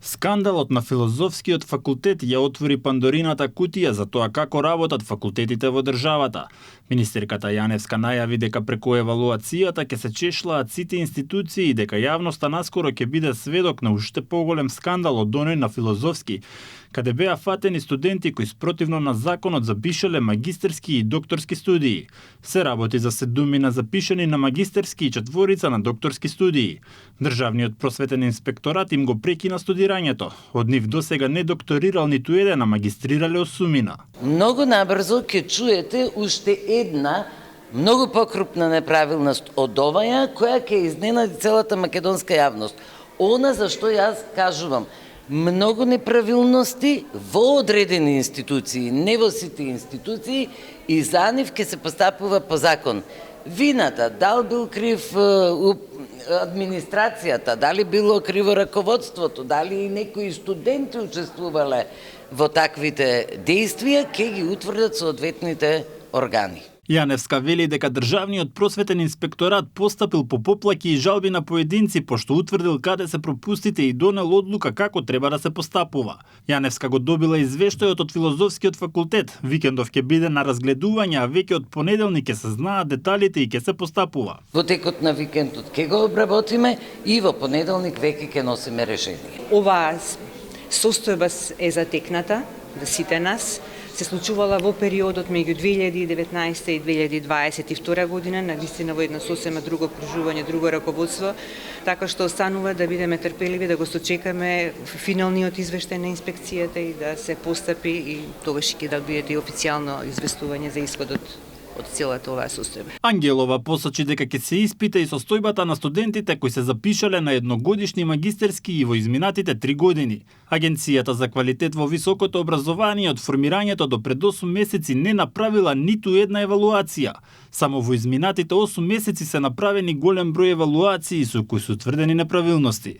Скандалот на Филозофскиот факултет ја отвори Пандорината кутија за тоа како работат факултетите во државата. Министерката Јаневска најави дека преку евалуацијата ќе се чешлаат сите институции и дека јавноста наскоро ќе биде сведок на уште поголем скандал од оној на Филозофски, каде беа фатени студенти кои спротивно на законот запишале магистерски и докторски студии. Се работи за 7 запишани на магистерски и 4 на докторски студии. Државниот просветен инспекторат им го прекина студирањето. Од нив досега не докторирал ниту еден, а магистрирале 8. Многу набрзо ќе чуете уште една многу покрупна неправилност од оваа, која ќе изненади целата македонска јавност. Она за што јас кажувам, многу неправилности во одредени институции, не во сите институции, и за нив ќе се постапува по закон. Вината, дали бил крив администрацијата, дали било криво раководството, дали и некои студенти учествувале во таквите действија, ќе ги утврдат соодветните органи. Јаневска вели дека државниот просветен инспекторат постапил по поплаки и жалби на поединци, пошто утврдил каде се пропустите и донел одлука како треба да се постапува. Јаневска го добила извештајот од Филозофскиот факултет. Викендов ќе биде на разгледување, а веќе од понеделник ќе се знаат деталите и ќе се постапува. Во текот на викендот ќе го обработиме и во понеделник веќе ќе носиме решение. Оваа состојба е затекната за сите нас. Се случувала во периодот меѓу 2019 и 2022 година, навистина во една сосема друго окружување, друго раководство, така што останува да бидеме трпеливи, да го сочекаме финалниот извештај на инспекцијата и да се постапи, и тогаш ќе добиете и официјално известување за исходот од целата оваа состојба. Ангелова посочи дека ќе се испита и состојбата на студентите кои се запишале на едногодишни магистерски и во изминатите 3 години. Агенцијата за квалитет во високото образование од формирањето до пред 8 месеци не направила ниту една евалуација. Само во изминатите 8 месеци се направени голем број евалуации со кои се утврдени неправилности.